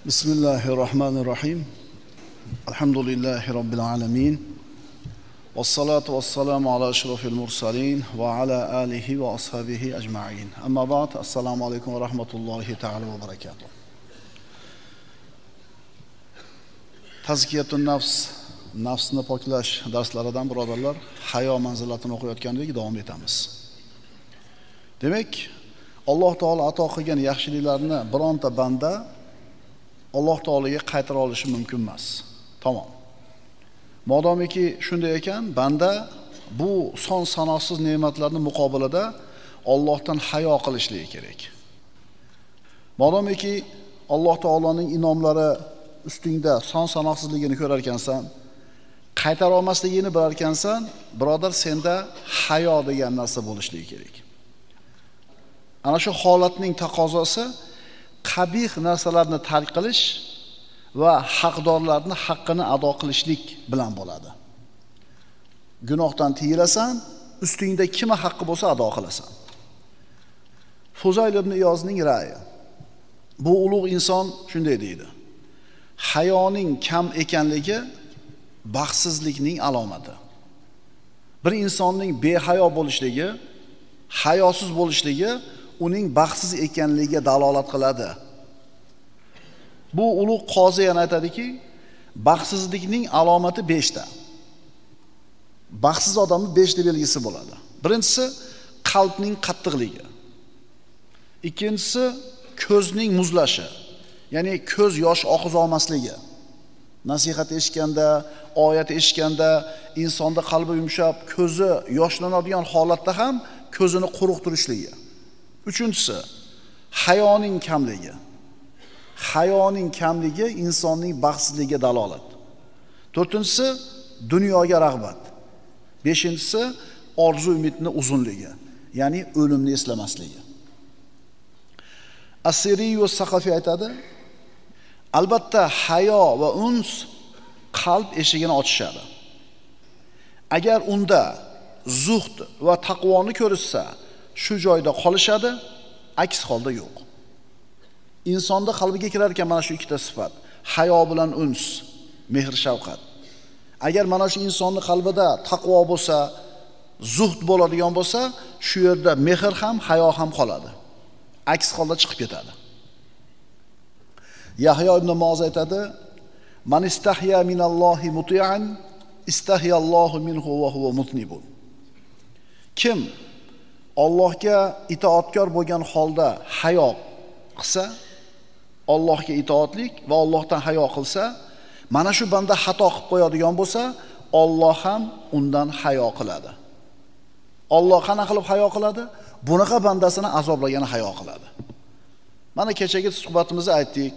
Bismillahirrahmanirrahim. Alhamdulillahi Rabbil alamin. Wassalatu wassalamu ala ashrafil mursalin wa ala alihi wa ashabihi ajma'in. Amma ba'd. Assalomu alaykum wa rahmatullohi ta'ala wa barakatuh. Tazkiyatun nafs, nafsni poklash darslaridan birodarlar, hayo manzilatini o'qiyotgandek davom etamiz. Demak, Alloh taolo ato qilgan yaxshiliklarni bironta banda Alloh taolaga qaytara olishi mumkin emas. Tamom. Modomiki shunday ekan, banda bu son sanoqsiz ne'matlarning muqobilida Allohdan hayo qilishligi kerak. Modomiki Alloh taolaning inomlari ustingda son sanoqsizligini ko'rar ekansan, qaytara olmasligini bilar ekansan, birodar, senda hayo degan narsa bo'lishligi kerak. Ana shu holatning taqozosi qabih narsalarni tark qilish va haqdorlarning haqqini ado qilishlik bilan bo'ladi. Gunohdan tiyilasan, ustingda kimga haqqi bo'lsa ado qilasan. Fuzayl ibn Iyozning ra'yi. Bu ulug' inson shunday deydi: hayoning kam ekanligi baxtsizlikning alomati. Bir insonning behayo bo'lishligi, hayosiz bo'lishligi uning baxtsiz ekanligiga dalolat qiladi. Bu ulug' qozi yana aytadiki, baxtsizlikning alomati 5 ta. Baxtsiz odamning 5 ta belgisi bo'ladi. Birinchisi qalbning qattiqligi. Ikkinchisi ko'zning muzlashi, ya'ni ko'z yosh oqiza olmasligi. Nasihat eshitganda, oyat eshitganda insonda qalbi yumshab, ko'zi yoshlanadigan holatda ham ko'zini quruq turishligi. Uchinchisi hayoning kamligi. Hayoning kamligi insonning baxtsizligiga dalolat. To'rtinchisi dunyoga rag'bat. Beshinchisi orzu umidning uzunligi, ya'ni o'limni eslamasligi. Asiri va Saqafi aytadi: albatta hayo va uns qalb eshigini ochishadi. Agar unda zuhd va taqvoni ko'rishsa, shu joyda qolishadi, aks holda yo'q. Insonda qalbiga kirar ekan mana shu ikkita sifat: hayo bilan uns, mehr shafqat. Agar mana shu insonning qalbida taqvo bo'lsa, zuhd bo'ladigan bo'lsa, shu yerda mehr ham, hayo ham qoladi. Aks holda chiqib ketadi. Yahyo ibn Muoz aytadi: "Man istahya minallohi muti'an, istahyallohu minhu va huwa mutnibun." Kim Allohga itoatkor bo'lgan holda hayo qilsa, Allohga itoatlik va Allohdan hayo qilsa, mana shu banda xato qilib qo'yadigan bo'lsa, Alloh ham undan hayo qiladi. Alloh qana qilib hayo qiladi? Bunaqa bandasini azoblagani hayo qiladi. Mana kechagi suhbatimizda aytdik,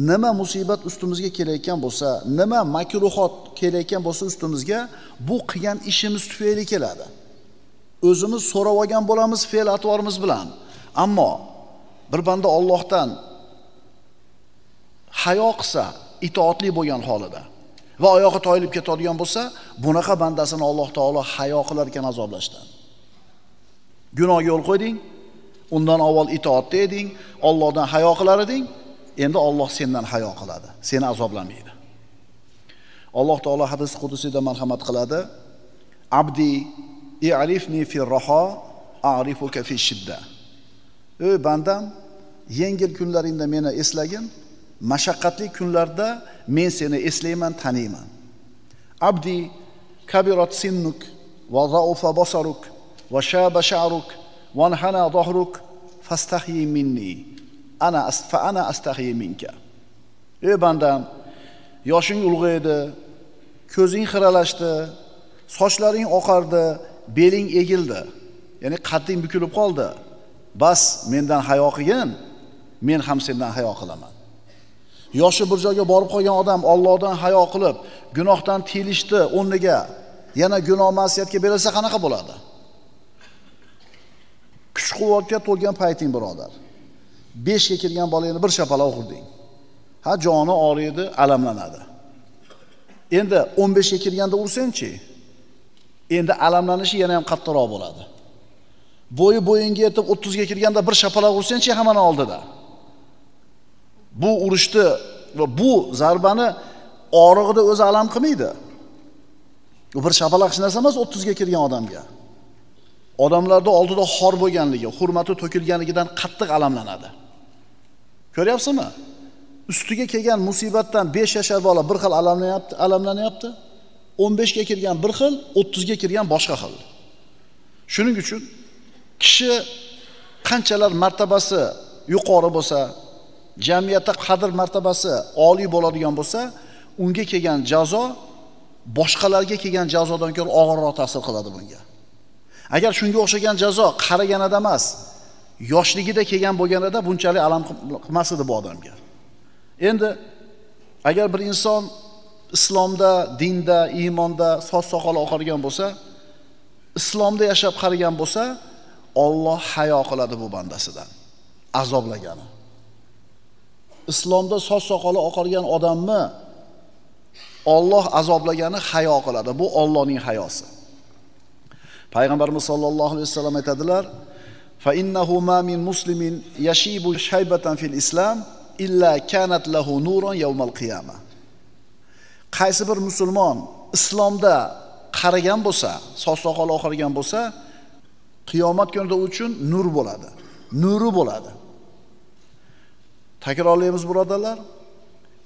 nima musibat ustimizga kelayotgan bo'lsa, nima makruhot kelayotgan bo'lsa ustimizga, bu qilgan ishimiz tufayli keladi. O'zimiz so'rab olgan bo'lamiz fe'l atvorimiz bilan. Ammo bir banda Allohdan hayo qilsa, itoatli bo'lgan holida va oyog'i toyilib ketadigan bo'lsa, bunaqa bandasini Alloh taolo hayo qilar ekan azoblashdan. Gunohga yo'l qo'yding, undan avval itoatda eding, Allohdan hayo qilar eding, endi Alloh sendan hayo qiladi, seni azoblamaydi. Alloh taolo hadis qudusida marhamat qiladi: "Abdi i'rifni fi raha, a'rifuka fi shidda." Ey bandam, yengil kunlaringda meni eslagin, mashaqqatli kunlarda men seni eslayman, taniyman. Abdi kabirat sinnuk va za'ufa basaruk va shaba sha'ruk va hana dhahruk fastahyi minni ana astahyi minka. Ey bandam, yoshing ulg'aydi, ko'zing xiralashdi, sochlaring oqardi, beling egildi, ya'ni qadding bukilib qoldi. Bas, mendan hayo qilgin, men ham sendan hayo qilaman. Yoshi bir joyga borib qolgan odam Allohdan hayo qilib, gunohdan tiyilishdi, o'rniga yana gunoh ma'siyatga berilsa qanaqa bo'ladi? Kuch-quvvatga to'lgan payting birodar. 5 ga kirgan bolangni bir shapaloq urding. Ha, joni og'riydi, alamlanadi. Endi 15 ga kirganda ursangchi, endi alamlanishi yana ham qattiqroq bo'ladi. Bo'yinga yetib 30 ga kirganda bir shapaloq ursangchi hamma oldida. Bu urushni va bu zarbani og'rig'ida o'zi alam qilmaydi. U bir shapalaqchi narsa emas 30 ga kirgan odamga. Odamlarda oldida xor bo'lganligi, hurmati to'kilganligidan qattiq alamlanadi. Ko'ryapsizmi? Ustiga kelgan musibatdan 5 yashar bola bir xil alamlanyapti. 15 ga kirgan bir xil, 30 ga kirgan boshqa xil. Shuning uchun kishi qanchalar martabasi yuqori bo'lsa, jamiyatda qadr martabasi oliy bo'ladigan bo'lsa, unga kelgan jazo boshqalarga kelgan jazodan ko'ra og'irroq ta'sir qiladi bunga. Agar shunga o'xshagan jazo qaraganida emas, yoshligida kelgan bo'lganida bunchalik alam qilmas edi bu odamga. Endi agar bir inson islomda, dinda, iymonda soch soqoli oqargan bo'lsa, islomda yashab qarigan bo'lsa, Alloh hayo qiladi bu bandasidan, azoblagani. Islomda soch soqoli oqargan odamni Alloh azoblagani hayo qiladi. Bu Allohning hayosi. Payg'ambarimiz sollallohu alayhi vasallam aytadilar: "Fa innahu ma min muslimin yashibu shaybatan fil islam illa kanat lahu nuron yawmal qiyamah." Qaysi bir musulmon islomda qarigan bo'lsa, soch soqoli oqargan bo'lsa, qiyomat kunida uchun nur bo'ladi. Nuri bo'ladi. Takrorlaymiz birodarlar.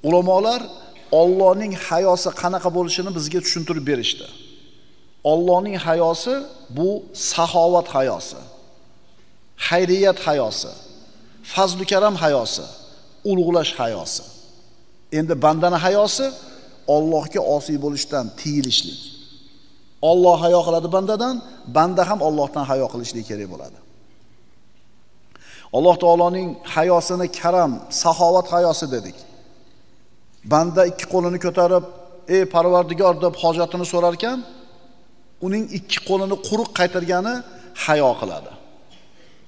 Ulamolar Allohning hayosi qanaqa bo'lishini bizga tushuntirib berishdi. Allohning hayosi bu saxovat hayosi, xayriyat hayosi, fazl-u karam hayosi, ulug'lash hayosi. Endi bandani hayosi Allohga osiy bo'lishdan tiyilishlik. Alloh hayo qiladi bandadan, banda ham Allohdan hayo qilishligi kerak bo'ladi. Alloh taoloning hayosini karam, saxovat hayosi dedik. Banda ikki qo'lini ko'tarib, "Ey Parvardigor" deb hojatini so'rar ekan, uning ikki qo'lini quruq qaytargani hayo qiladi.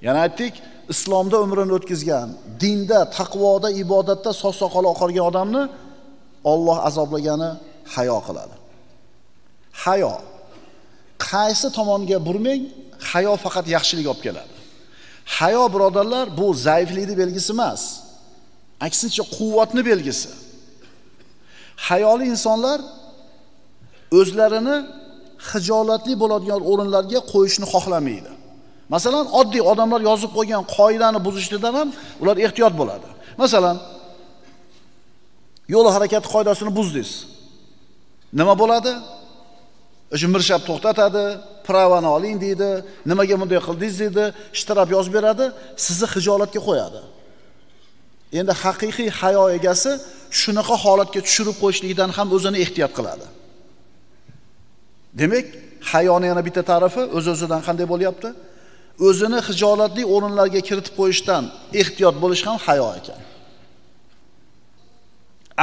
Yana aytdik, islomda umrini o'tkazgan, dinda, taqvoda, ibodatda soch soqoli oqargan odamni Alloh azoblagani hayo qiladi. Hayo qaysi tomonga burmang, hayo faqat yaxshilik olib keladi. Hayo birodarlar, bu zaiflikning belgisi emas. Aksincha quvvatning belgisi. Hayoli insonlar o'zlarini xijolatli bo'ladigan o'rinlarga qo'yishni xohlamaydi. Masalan, oddiy odamlar yozib qo'ygan qoidani buzishdan ham ular ehtiyot bo'ladi. Masalan, yo'l harakati qoidasini buzdingiz. Nima bo'ladi? O'sha mirshab to'xtatadi, pravani oling deydi, nimaga bunday qildingiz deydi, ishtirab yozib beradi, sizni xijolatga qo'yadi. Endi haqiqiy hayo egasi shunaqa holatga tushirib qo'yishlikdan ham o'zini ehtiyot qiladi. Demak, hayoni yana bitta ta'rifi o'z-o'zidan qanday bo'lyapti? O'zini xijolatli o'rinlarga kiritib qo'yishdan ehtiyot bo'lish ham hayo ekan.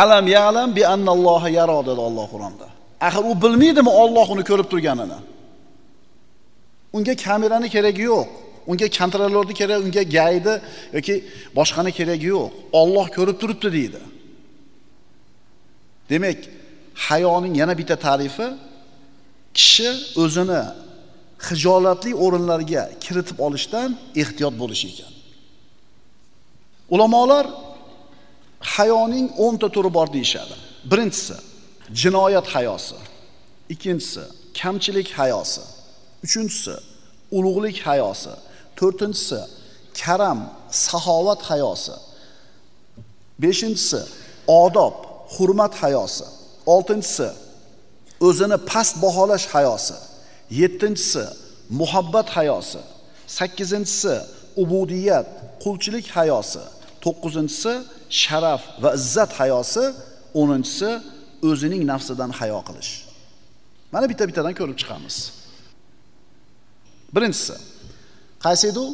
Alam ya'lam bi annalloha yara dedi Alloh Qur'onda. Axir u bilmaydimi Alloh uni ko'rib turganini? Unga kamerani keragi yo'q. Unga kontrolyorni kerak, unga gaydi yoki boshqani keragi yo'q. Alloh ko'rib turibdi deydi. Demak, hayoning yana bitta ta'rifi kishi o'zini xijolatli o'rinlarga kiritib olishdan ehtiyot bo'lish ekan. Ulamolar hayoning 10 ta turi bor deyshadi. Birinchisi jinoyat hayosi, ikkinchisi kamchilik hayosi, uchinchisi ulug'lik hayosi, to'rtinchisi karam, saxovat hayosi, beshinchisi odob, hurmat hayosi, oltinchisi o'zini past baholash hayosi, yettinchisi muhabbat hayosi, sakkizinchisi ubudiyat, qulchilik hayosi, to'qqizinchisi sharaf va izzat hayosi, o'ninchisi o'zining nafsidan hayo qilish. Mana bitta-bittadan ko'rib chiqamiz. Birinchisi qaysi edi?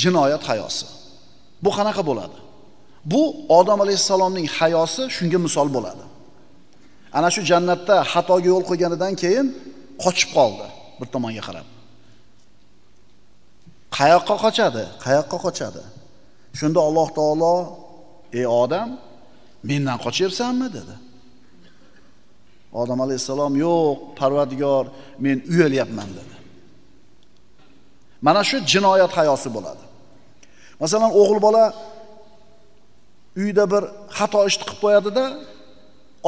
Jinoyat hayosi. Bu qanaqa bo'ladi? Bu Odam alayhisalomning hayosi shunga misol bo'ladi. Ana shu jannatda xatoga yo'l qo'yganidan keyin qochib qoldi bir tomonga qarab. Qayoqqa qochadi? Qayoqqa qochadi? Shunda Alloh taolo: "Ey Odam, mendan qochyapsanmi?" dedi. Odam alayhisalom: "Yo'q, Parvardigor, men uyalyapman" dedi. Mana shu jinoyat hayosi bo'ladi. Masalan, o'g'il bola uyda bir xato ishni qilib qo'yadi-da,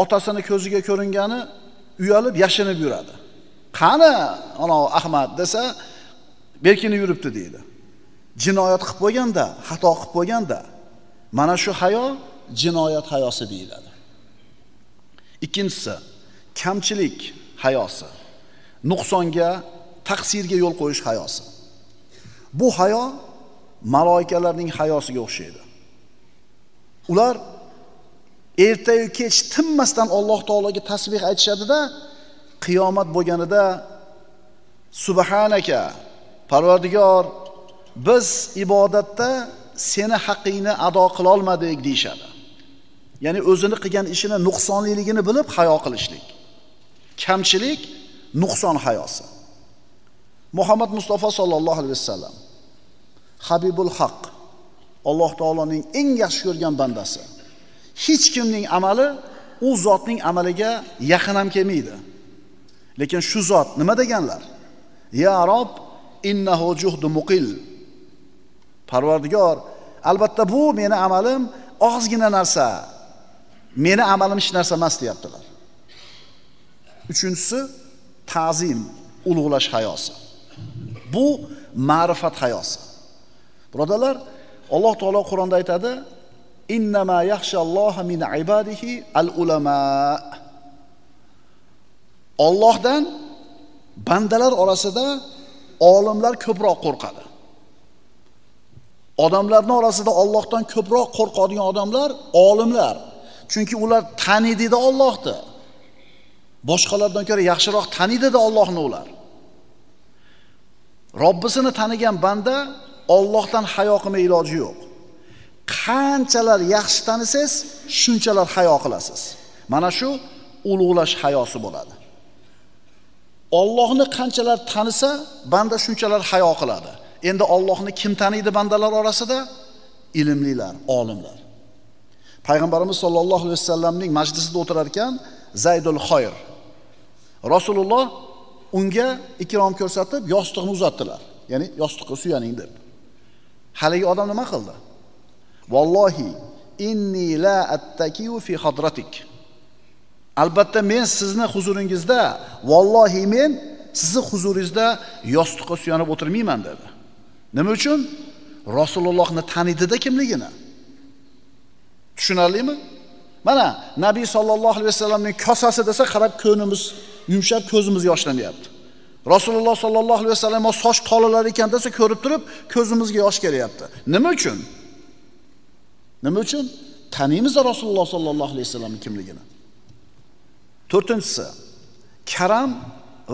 otasini ko'ziga ko'ringani uyalib yashinib yuradi. Qani, ana Ahmad desa, berkinib yuribdi deydi. Jinoyat qilib qo'yganda, xato qilib qo'yganda, mana shu hayo jinoyat hayosi deyiladi. Ikkinchisi, kamchilik hayosi. Nuqsonga, taqsirga yo'l qo'yish hayosi. Bu hayo maloikalarning hayosiga o'xshaydi. Ular ertayu kech tinmasdan Alloh taologa tasbih aytishadi-da, qiyomat bo'lganida Subhanaka, Parvardigor, biz ibodatda seni haqqingni ado qila olmadik deyshadi. Ya'ni o'zini qilgan ishini nuqsonliligini bilib hayo qilishlik. Kamchilik nuqson hayosi. Muhammad Mustafa sallallohu alayhi vasallam Habibul Haq, Alloh taoloning eng yaxshi ko'rgan bandasi. Hech kimning amali u zotning amaliga yaqin ham kelmaydi. Lekin shu zot nima deganlar? Ya Rob, innahu juhdu muqil. Parvardigor, albatta bu meni amalim ozgina narsa. Meni amalim hech narsa emas deyaptilar. Uchinchisi, ta'zim, ulug'lash hayosi. Bu ma'rifat hayosi. Birodarlar, Alloh taolo Qur'onda aytadi: "Innama yaxshalloha min ibadihi al-ulama." Allohdan bandalar orasida olimlar ko'proq qo'rqadi. Odamlarning orasida Allohdan ko'proq qo'rqadigan odamlar olimlar. Chunki ular taniydi Allohni. Boshqalardan ko'ra yaxshiroq taniydi Allohni ular. Robbisini tanigan banda Allohdan hayo qilmay iloji yo'q. Qanchalar yaxshi tanisangiz, shunchalar hayo qilasiz. Mana shu ulug'lash hayosi bo'ladi. Allohni qanchalar tanisa, banda shunchalar hayo qiladi. Endi Allohni kim taniydi bandalar orasida? Ilmlilar, olimlar. Payg'ambarimiz sollallohu alayhi vasallamning majlisida o'tirar ekan, Zaydul Xoyr. Rasululloh unga ikrom ko'rsatib, yostiqni uzatdilar. Ya'ni yostiqqa suyaning deb. Haligi odam nima qildi? Vallohi inni la attakiu fi hadratik. Albatta men sizni huzuringizda, vallohi men sizni huzuringizda yostiqqa suyanib o'tirmayman dedi. Nima uchun? Rasulullohni tanidida kimligini. Tushunarlimi? Mana Nabiy sollallohu alayhi vasallamning kosasi desa qarab ko'nimiz yumshab, ko'zimiz yoshlanyapti. Rasululloh sollallohu alayhi vasallam soch tolalari ekan desa ko'rib turib ko'zimizga yosh kelyapti. Nima uchun? Nima uchun? Taniymiz Rasululloh sollallohu alayhi vasallamning kimligini. To'rtinchisi, karam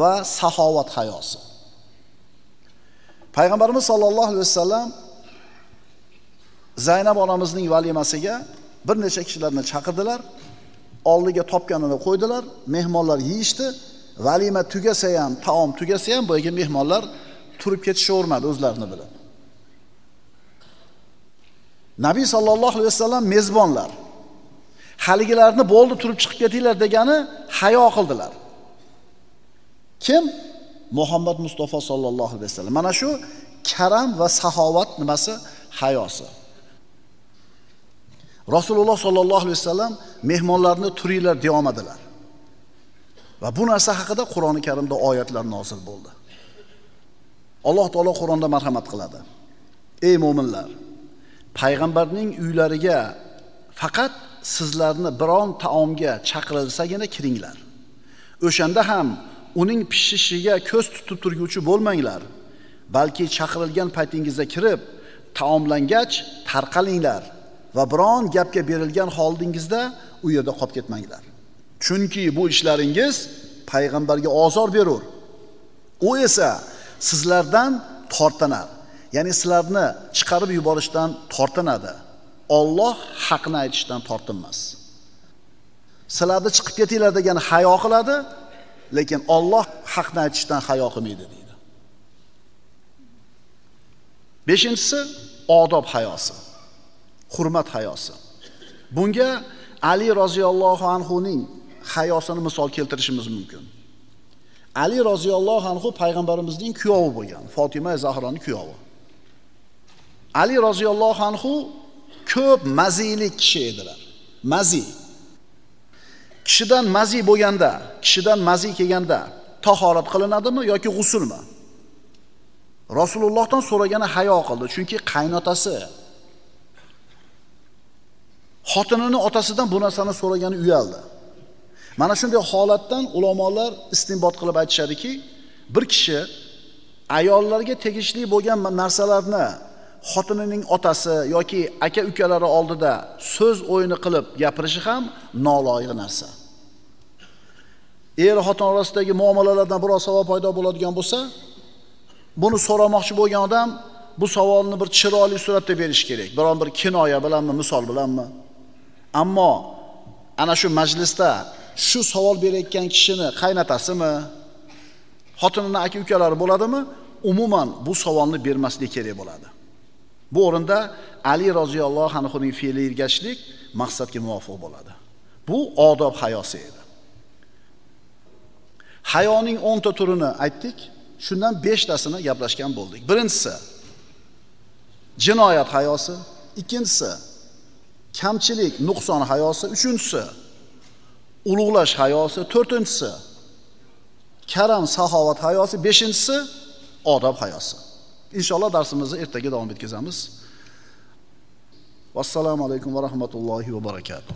va saxovat hayosi. Payg'ambarimiz sollallohu alayhi vasallam Zaynab onamizning valimasiga bir necha kishilarni chaqirdilar, oldiga topganini qo'ydilar, mehmonlar yeyishdi. Valima tugasa ham, taom tugasa ham boyagi mehmonlar turib ketishavermadi o'zlarini bilib. Nabiy sallallohu alayhi vasallam mezbonlar haligilarni bo'ldi turib chiqib ketinglar degani hayo qildilar. Kim? Muhammad Mustafa sallallohu alayhi vasallam. Mana shu karam va saxovat nimasi? Hayosi. Rasululloh sallallohu alayhi vasallam mehmonlarni turinglar deya olmadilar. Va bu narsa haqida Qur'oni Karimda oyatlar nozil bo'ldi. Alloh taolo Qur'onda marhamat qiladi. Ey mu'minlar, payg'ambarning uylariga faqat sizlarni biron taomga chaqirilsagina kiringlar. O'shanda ham uning pishishiga ko'z tutib turguvchi bo'lmanglar, balki chaqirilgan paytingizda kirib, taomlangach tarqalinglar va biron gapga berilgan holdingizda u yerda qolib ketmanglar. Chunki bu ishlaringiz payg'ambarga ozor berur. U esa sizlardan tortinar. Ya'ni sizlarni chiqarib yuborishdan tortinadi. Alloh haqni aytishdan tortinmas. Sizlarni chiqib ketinglar degan hayo qiladi, lekin Alloh haqni aytishdan hayo qilmaydi deydi. Beshinchisi, odob hayosi. Hurmat hayosi. Bunga Ali roziyallohu anhuning hayosini misol keltirishimiz mumkin. Ali roziyallohu anhu payg'ambarimizning kuyovi bo'lgan, Fatima Zahroning kuyovi. Ali roziyallohu anhu ko'p mazili kishi edilar. Mazi. Kishidan mazi bo'lganda, kishidan mazi kelganda tahorat qilinadimi yoki g'usulmi? Rasulullohdan so'ragani hayo qildi, chunki qaynotasi xotinini otasidan bu narsani so'ragani uyaldi. Mana shunday holatdan ulamolar istinbot qilib aytishadiki, bir kishi ayollarga tegishli bo'lgan narsalarni xotinining otasi yoki aka-ukalari oldida so'z o'yini qilib gapirishi ham noloyiq narsa. Er-xotin orasidagi muomalalardan biror savol paydo bo'ladigan bo'lsa, buni so'ramoqchi bo'lgan odam bu savolni bir chiroyli suratda berish kerak. Biron bir kinoya bilanmi, misol bilanmi? Ammo ana shu majlisda shu savol berayotgan kishini qaynatasimi, xotinining aka-ukalari bo'ladimi? Umuman bu savolni bermaslik kerak bo'ladi. Bu o'rinda Ali roziyallohu anhuning fe'li ergashlik maqsadga muvofiq bo'ladi. Bu odob hayosi edi. Hayoning 10 ta turini aytdik, shundan 5 tasini gaplashgan bo'ldik. Birinchisi jinoyat hayosi, ikkinchisi kamchilik, nuqson hayosi, uchinchisi ulug'lash hayosi, to'rtinchisi karam, saxovat hayosi, beshinchisi odob hayosi. Inshaalloh darsimizni ertaga davom etkazamiz. Vassalomu alaykum va rahmatullohi va barakatuh.